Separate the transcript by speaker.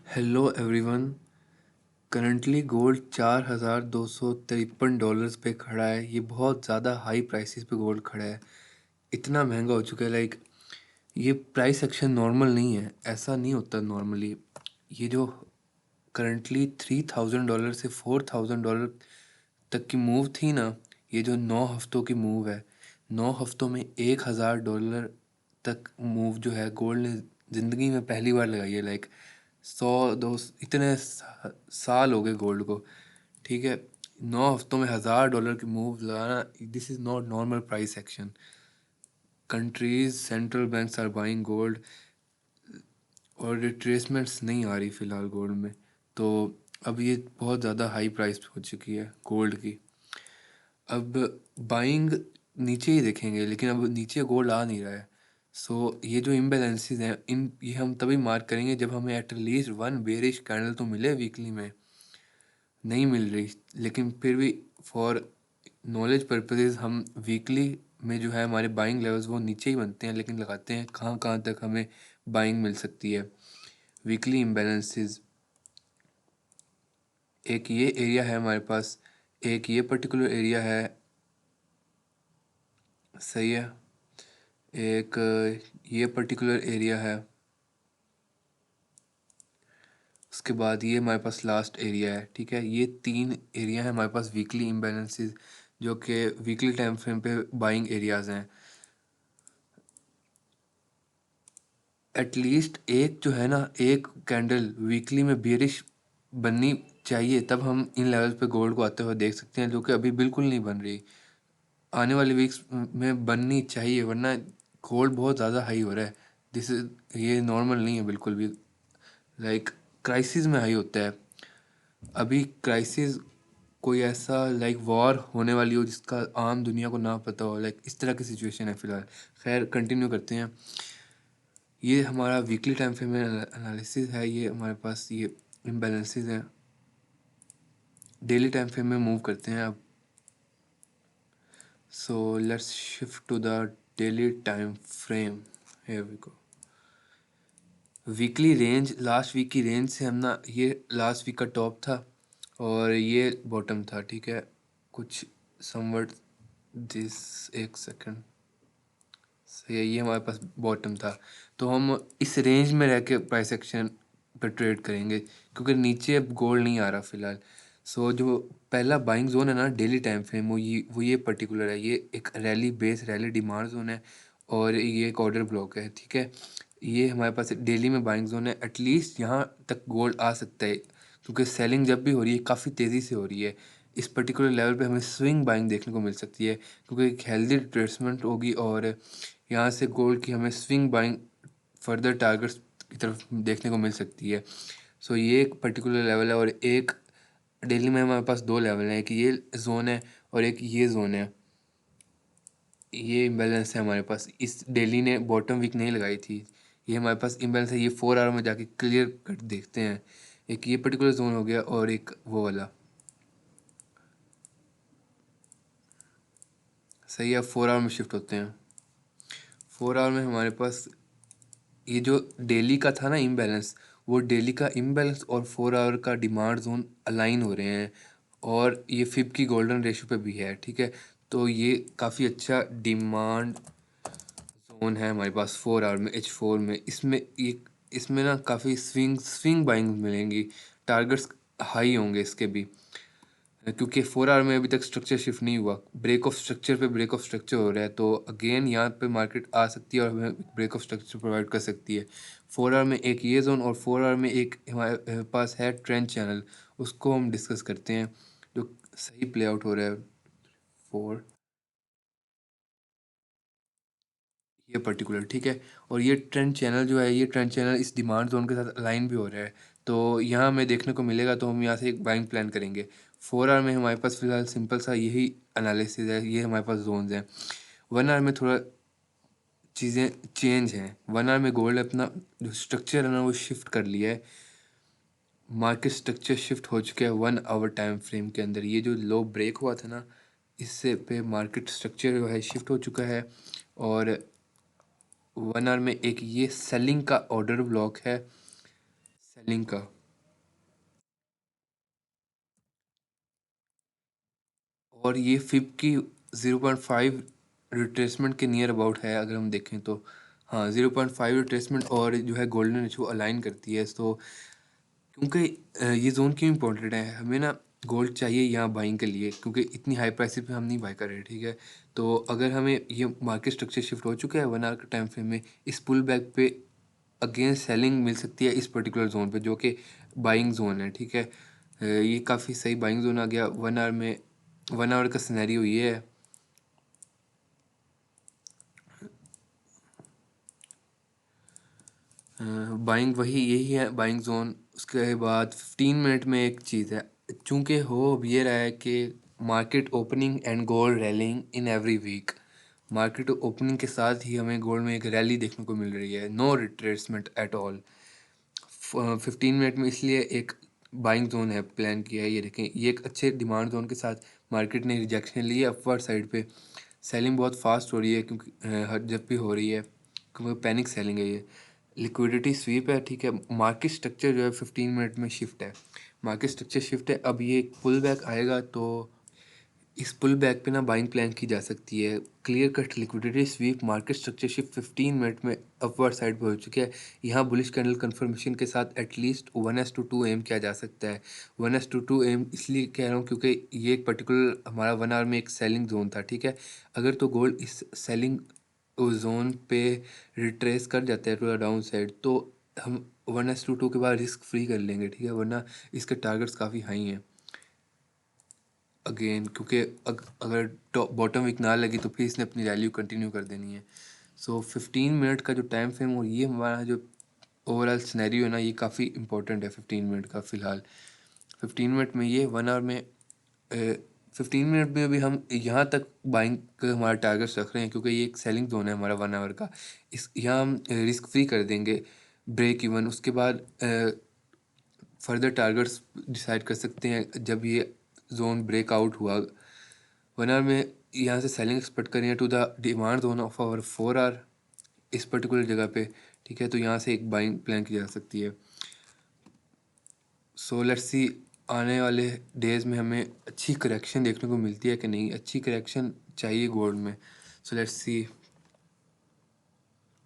Speaker 1: Hello everyone. Currently gold $4,253 पे खड़ा है। ये बहुत ज़्यादा हाई प्राइसेस पे गोल्ड खड़ा है। इतना महंगा हो चुका है। ये प्राइस एक्शन नॉर्मल नहीं है, ऐसा नहीं होता नॉर्मली। ये जो करंटली $3,000 से $4,000 तक की मूव थी ना, ये जो 9 हफ्तों की मूव है, 9 हफ्तों में $1,000 तक मूव जो है गोल्ड ने ज़िंदगी में पहली बार लगाई है। 100 2 साल हो गए गोल्ड को। ठीक है, 9 हफ्तों में $1,000 की मूव लगाना, this is not normal price action. Countries central banks are buying gold और रिट्रेसमेंट्स नहीं आ रही फ़िलहाल गोल्ड में। तो अब ये बहुत ज़्यादा हाई प्राइस हो चुकी है गोल्ड की। अब बाइंग नीचे ही देखेंगे, लेकिन अब नीचे गोल्ड आ नहीं रहा है। सो ये जो इम्बैलेंसेस हैं, ये हम तभी मार्क करेंगे जब हमें एटलीस्ट वन बेरिश कैंडल तो मिले वीकली में। नहीं मिल रही, लेकिन फिर भी फॉर नॉलेज पर्पसेस हम वीकली में जो है हमारे बाइंग लेवल्स वो नीचे ही बनते हैं, लेकिन लगाते हैं कहाँ कहाँ तक हमें बाइंग मिल सकती है। वीकली इम्बैलेंसेस, एक ये एरिया है हमारे पास, एक ये पर्टिकुलर एरिया है, सही है, एक ये पर्टिकुलर एरिया है, उसके बाद ये हमारे पास लास्ट एरिया है। ठीक है, ये 3 एरिया है हमारे पास वीकली इम्बैलेंसेस, जो कि वीकली टाइम फ्रेम पे बाइंग एरियाज हैं। एटलीस्ट एक जो है ना, एक कैंडल वीकली में बेरिश बननी चाहिए, तब हम इन लेवल पे गोल्ड को आते हुए देख सकते हैं, जो कि अभी बिल्कुल नहीं बन रही। आने वाले वीक्स में बननी चाहिए, वरना गोल्ड बहुत ज़्यादा हाई हो रहा है। दिस इज ये नॉर्मल नहीं है बिल्कुल भी। क्राइसिस में हाई होता है। अभी क्राइसिस कोई ऐसा वॉर होने वाली हो जिसका आम दुनिया को ना पता हो, इस तरह की सिचुएशन है फ़िलहाल। खैर, कंटिन्यू करते हैं। ये हमारा वीकली टाइम फ्रेम में एनालिसिस है। ये हमारे पास ये इम्बैलेंसेस हैं। डेली टाइम फ्रेम में मूव करते हैं अब। So let's shift to the daily time frame. Here we go. Weekly range, last week की रेंज से हम ना, ये लास्ट वीक का टॉप था और ये बॉटम था। ठीक है, कुछ समवट दिस, एक सेकंड, सही है, ये हमारे पास बॉटम था। तो हम इस रेंज में रह के प्राइस एक्शन पर ट्रेड करेंगे, क्योंकि नीचे अब गोल्ड नहीं आ रहा फ़िलहाल। सो जो पहला बाइंग जोन है ना डेली टाइम फ्रेम, वो ये पर्टिकुलर है। ये एक रैली डिमांड जोन है और ये एक ऑर्डर ब्लॉक है। ठीक है, ये हमारे पास डेली में बाइंग जोन है। एटलीस्ट यहाँ तक गोल्ड आ सकता है, क्योंकि सेलिंग जब भी हो रही है काफ़ी तेज़ी से हो रही है। इस पर्टिकुलर लेवल पे हमें स्विंग बाइंग देखने को मिल सकती है, क्योंकि एक हेल्दी रिट्रेसमेंट होगी और यहाँ से गोल्ड की हमें स्विंग बाइंग फर्दर टारगेट्स की तरफ देखने को मिल सकती है। सो ये एक पर्टिकुलर लेवल है, और एक डेली में हमारे पास 2 लेवल हैं, एक ये जोन है और एक ये जोन है। ये इम्बैलेंस है हमारे पास। इस डेली ने बॉटम वीक नहीं लगाई थी, ये हमारे पास इम्बैलेंस है। ये 4 आवर में जाके क्लियर कट देखते हैं। एक ये पर्टिकुलर जोन हो गया और एक वो वाला, सही है। 4 आवर में शिफ्ट होते हैं। 4 आवर में हमारे पास ये जो डेली का था ना इम्बैलेंस, वो डेली का इम्बैलेंस और 4 आवर का डिमांड जोन अलाइन हो रहे हैं, और ये फिब की गोल्डन रेशियो पे भी है। ठीक है, तो ये काफ़ी अच्छा डिमांड जोन है हमारे पास 4 आवर में, H4 में। इसमें ना काफ़ी स्विंग बाइंग मिलेंगी, टारगेट्स हाई होंगे इसके भी, क्योंकि 4 आवर में अभी तक स्ट्रक्चर शिफ्ट नहीं हुआ। ब्रेक ऑफ स्ट्रक्चर पे ब्रेक ऑफ स्ट्रक्चर हो रहा है, तो अगेन यहाँ पे मार्केट आ सकती है और हमें ब्रेक ऑफ स्ट्रक्चर प्रोवाइड कर सकती है। 4 आवर में एक ये जोन, और 4 आवर में एक हमारे पास है ट्रेंड चैनल, उसको हम डिस्कस करते हैं, जो सही प्ले आउट हो रहा है। फोर, ये पर्टिकुलर, ठीक है। और ये ट्रेंड चैनल जो है, ये ट्रेंड चैनल इस डिमांड जोन के साथ अलाइन भी हो रहा है, तो यहाँ हमें देखने को मिलेगा, तो हम यहाँ से एक बाइंग प्लान करेंगे। 4 आवर में हमारे पास फिलहाल सिंपल सा यही एनालिसिस है, ये हमारे पास जोन्स हैं। 1 आवर में थोड़ा चीज़ें चेंज हैं। 1 आवर में गोल्ड अपना जो स्ट्रक्चर है ना वो शिफ्ट कर लिया है। मार्केट स्ट्रक्चर शिफ्ट हो चुका है 1 आवर टाइम फ्रेम के अंदर। ये जो लो ब्रेक हुआ था ना, इससे पे मार्केट स्ट्रक्चर जो है शिफ्ट हो चुका है, और 1 आवर में एक ये सेलिंग का ऑर्डर ब्लॉक है, सेलिंग का। और ये फिब की 0.5 रिट्रेसमेंट के नियर अबाउट है अगर हम देखें तो। हाँ, 0.5 रिट्रेसमेंट और जो है गोल्डन रेशियो अलाइन करती है। तो क्योंकि ये ज़ोन क्यों इम्पोर्टेंट है, हमें ना गोल्ड चाहिए यहाँ बाइंग के लिए, क्योंकि इतनी हाई प्राइसेस पे हम नहीं बाय कर रहे, ठीक है। तो अगर हमें ये मार्केट स्ट्रक्चर शिफ्ट हो चुका है 1 आवर के टाइम फ्रेम में, इस पुल बैक पे अगेन सेलिंग मिल सकती है इस पर्टिकुलर जोन पे, जो कि बाइंग जोन है, ठीक है। ये काफ़ी सही बाइंग जोन आ गया 1 आवर में। 1 आवर का सिनेरियो ये है। बाइंग वही यही है बाइंग जोन। उसके बाद 15 मिनट में एक चीज़ है, चूंकि हो अब ये रहा है कि market opening and gold rallying in every week. Market opening के साथ ही हमें गोल्ड में एक रैली देखने को मिल रही है, no retracement at all. 15 minute में इसलिए एक बाइंग जोन है प्लान किया है। ये देखें, ये एक अच्छे डिमांड जोन के साथ मार्केट ने रिजेक्शन ली है अपवर्ड साइड पे। सेलिंग बहुत फास्ट हो रही है, क्योंकि हर जब भी हो रही है, क्योंकि पैनिक सेलिंग है ये। लिक्विडिटी स्वीप है, ठीक है। मार्केट स्ट्रक्चर जो है 15 मिनट में शिफ्ट है, मार्केट स्ट्रक्चर शिफ्ट है। अब ये पुल बैक आएगा तो इस पुल बैक पे ना बाइंग प्लान की जा सकती है। Clear cut liquidity SVEEP, market structure shift 15 minute में अपवर्ड साइड पे हो चुके हैं। यहाँ बुलिश कैंडल कंफर्मेशन के साथ एटलीस्ट 1s to 2 एम किया जा सकता है। 1s to 2 एम इसलिए कह रहा हूँ क्योंकि ये एक पर्टिकुलर हमारा 1 आवर में एक सेलिंग जोन था, ठीक है। अगर तो गोल्ड इस सेलिंग जोन पे रिट्रेस कर जाता है थोड़ा डाउन साइड, तो हम 1s to 2 के बाद रिस्क फ्री कर लेंगे, ठीक है, वरना इसके टारगेट्स काफ़ी हाई हैं अगेन, क्योंकि अगर टॉप बॉटम वीक ना लगी तो फिर इसने अपनी रैली कंटिन्यू कर देनी है। सो 15 मिनट का जो टाइम फ्रेम और ये हमारा जो ओवरऑल सिनेरियो है ना, ये काफ़ी इंपॉर्टेंट है 15 मिनट का फ़िलहाल। 15 मिनट में ये 1 आवर में 15 मिनट में अभी हम यहाँ तक बाइंग का हमारा टारगेट्स रख रहे हैं, क्योंकि ये एक सेलिंग जोन है हमारा 1 आवर का। इस यहाँ हम रिस्क फ्री कर देंगे ब्रेक इवन। उसके बाद फर्दर टारगेट्स डिसाइड कर सकते हैं जब ये जोन ब्रेकआउट हुआ। 1 आवर में यहाँ से सेलिंग एक्सपेक्ट करें to the demand zone of hour 4 hour इस पर्टिकुलर जगह पे, ठीक है। तो यहाँ से एक बाइंग प्लान की जा सकती है। सो लेट्स सी आने वाले डेज में हमें अच्छी करेक्शन देखने को मिलती है कि नहीं, अच्छी करेक्शन चाहिए गोल्ड में। So let's see.